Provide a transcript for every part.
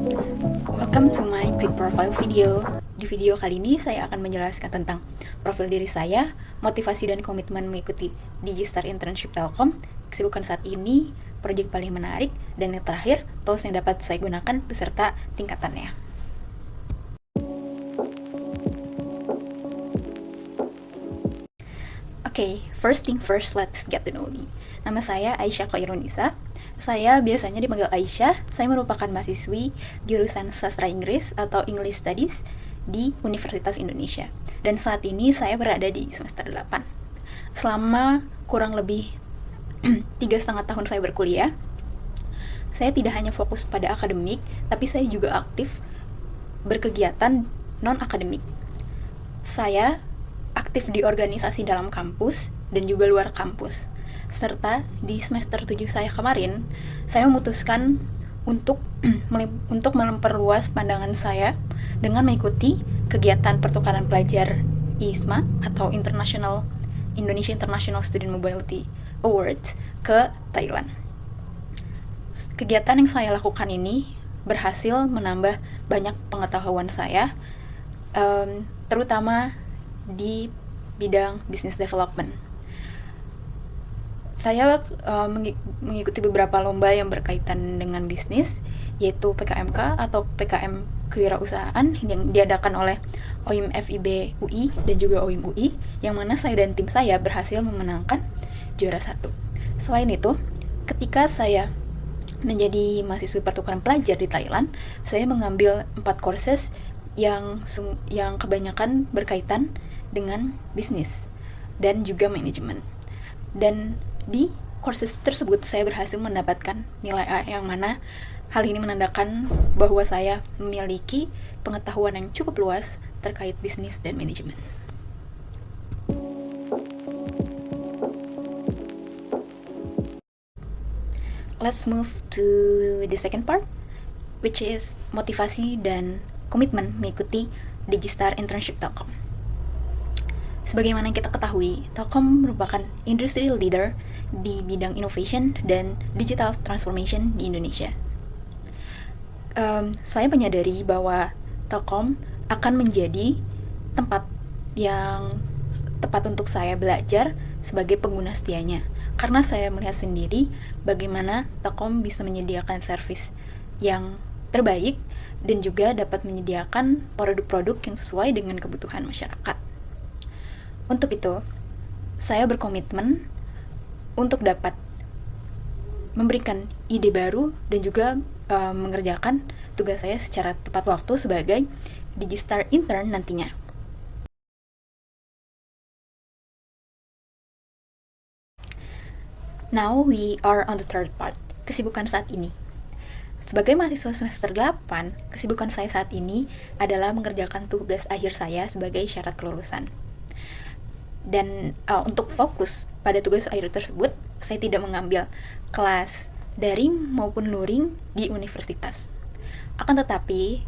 Welcome to my quick profile video. Di video kali ini saya akan menjelaskan tentang profil diri saya, motivasi dan komitmen mengikuti Digistar Internship Telkom, kesibukan saat ini, proyek paling menarik, dan yang terakhir, tools yang dapat saya gunakan beserta tingkatannya. Oke, first thing first, let's get to know me. Nama saya Aisyah Khairunisa. Saya biasanya dipanggil Aisyah. Saya merupakan mahasiswi jurusan Sastra Inggris atau English Studies di Universitas Indonesia. Dan saat ini saya berada di semester 8. Selama kurang lebih 3,5 tahun saya berkuliah, saya tidak hanya fokus pada akademik, tapi saya juga aktif berkegiatan non-akademik. Saya aktif di organisasi dalam kampus dan juga luar kampus. Serta di semester 7 saya kemarin, saya memutuskan untuk memperluas pandangan saya dengan mengikuti kegiatan pertukaran pelajar ISMA atau Indonesia International Student Mobility Awards ke Thailand. Kegiatan yang saya lakukan ini berhasil menambah banyak pengetahuan saya, terutama di bidang business development. Saya mengikuti beberapa lomba yang berkaitan dengan bisnis, yaitu PKMK atau PKM Kewirausahaan yang diadakan oleh OIM FIB UI dan juga OIM UI, yang mana saya dan tim saya berhasil memenangkan juara 1. Selain itu, ketika saya menjadi mahasiswi pertukaran pelajar di Thailand, saya mengambil 4 courses yang kebanyakan berkaitan dengan bisnis dan juga manajemen. Dan di courses tersebut saya berhasil mendapatkan nilai A, yang mana hal ini menandakan bahwa saya memiliki pengetahuan yang cukup luas terkait bisnis dan manajemen. Let's move to the second part, which is motivasi dan komitmen mengikuti Digistar Internship Telkom. Sebagaimana yang kita ketahui, Telkom merupakan industry leader di bidang innovation dan digital transformation di Indonesia. Saya menyadari bahwa Telkom akan menjadi tempat yang tepat untuk saya belajar sebagai pengguna setianya, karena saya melihat sendiri bagaimana Telkom bisa menyediakan service yang terbaik dan juga dapat menyediakan produk-produk yang sesuai dengan kebutuhan masyarakat. Untuk itu, saya berkomitmen untuk dapat memberikan ide baru dan juga mengerjakan tugas saya secara tepat waktu sebagai Digistar Intern nantinya. Now we are on the third part, kesibukan saat ini. Sebagai mahasiswa semester 8, kesibukan saya saat ini adalah mengerjakan tugas akhir saya sebagai syarat kelulusan. Dan untuk fokus pada tugas akhir tersebut, saya tidak mengambil kelas daring maupun luring di universitas. Akan tetapi,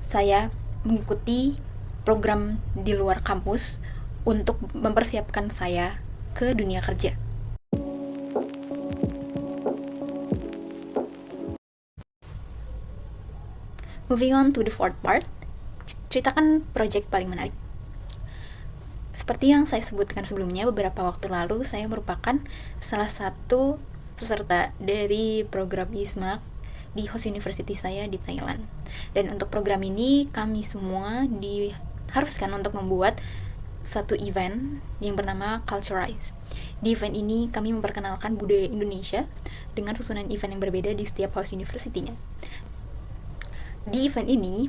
saya mengikuti program di luar kampus untuk mempersiapkan saya ke dunia kerja. Moving on to the fourth part, ceritakan proyek paling menarik. Seperti yang saya sebutkan sebelumnya, beberapa waktu lalu saya merupakan salah satu peserta dari program ISMA di host university saya di Thailand. Dan untuk program ini, kami semua diharuskan untuk membuat satu event yang bernama Culturize. Di event ini, kami memperkenalkan budaya Indonesia dengan susunan event yang berbeda di setiap host university-nya. Di event ini,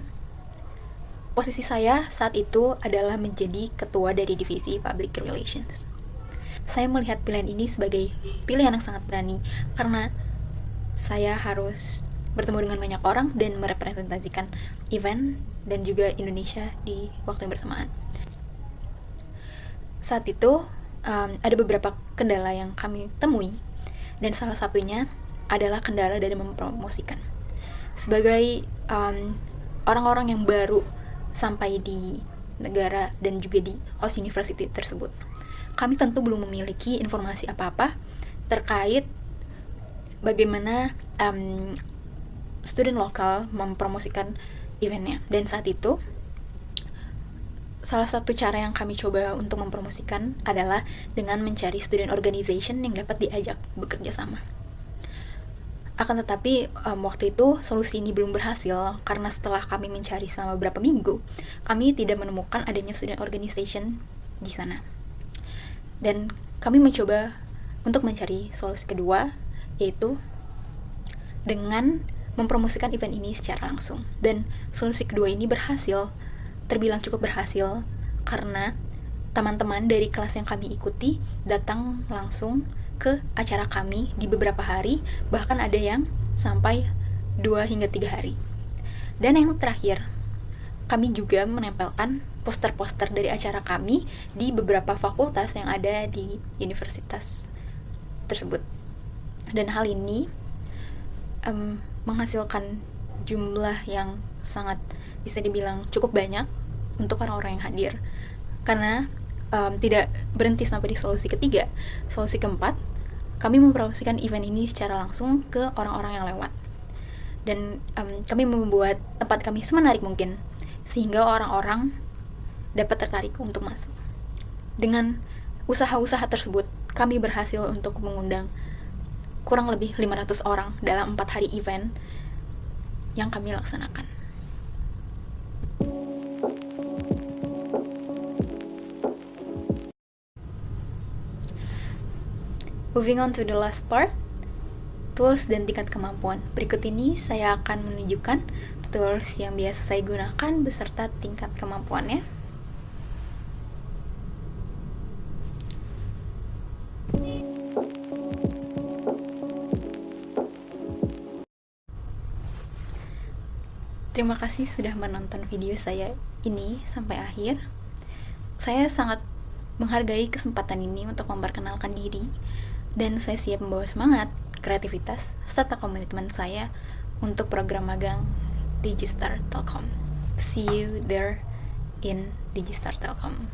posisi saya saat itu adalah menjadi ketua dari divisi Public Relations. Saya melihat pilihan ini sebagai pilihan yang sangat berani, karena saya harus bertemu dengan banyak orang dan merepresentasikan event dan juga Indonesia di waktu yang bersamaan. Saat itu, ada beberapa kendala yang kami temui, dan salah satunya adalah kendala dari mempromosikan. Sebagai orang-orang yang baru sampai di negara dan juga di host university tersebut, kami tentu belum memiliki informasi apa-apa terkait bagaimana student lokal mempromosikan eventnya. Dan saat itu salah satu cara yang kami coba untuk mempromosikan adalah dengan mencari student organization yang dapat diajak bekerja sama. Akan tetapi waktu itu solusi ini belum berhasil karena setelah kami mencari selama beberapa minggu, kami tidak menemukan adanya student organization di sana. Dan kami mencoba untuk mencari solusi kedua, yaitu dengan mempromosikan event ini secara langsung. Dan solusi kedua ini berhasil, terbilang cukup berhasil, karena teman-teman dari kelas yang kami ikuti datang langsung ke acara kami di beberapa hari, bahkan ada yang sampai 2 hingga 3 hari. Dan yang terakhir, kami juga menempelkan poster-poster dari acara kami di beberapa fakultas yang ada di universitas tersebut. Dan hal ini menghasilkan jumlah yang sangat bisa dibilang cukup banyak untuk orang-orang yang hadir. Karena tidak berhenti sampai di solusi ketiga. Solusi keempat, kami mempromosikan event ini secara langsung ke orang-orang yang lewat. Dan kami membuat tempat kami semenarik mungkin, sehingga orang-orang dapat tertarik untuk masuk. Dengan usaha-usaha tersebut, kami berhasil untuk mengundang kurang lebih 500 orang dalam 4 hari event yang kami laksanakan. Moving on to the last part, tools dan tingkat kemampuan. Berikut ini saya akan menunjukkan tools yang biasa saya gunakan beserta tingkat kemampuannya. Terima kasih sudah menonton video saya ini sampai akhir. Saya sangat menghargai kesempatan ini untuk memperkenalkan diri, dan saya siap membawa semangat, kreativitas, serta komitmen saya untuk program magang Digistar Telkom. See you there in Digistar Telkom.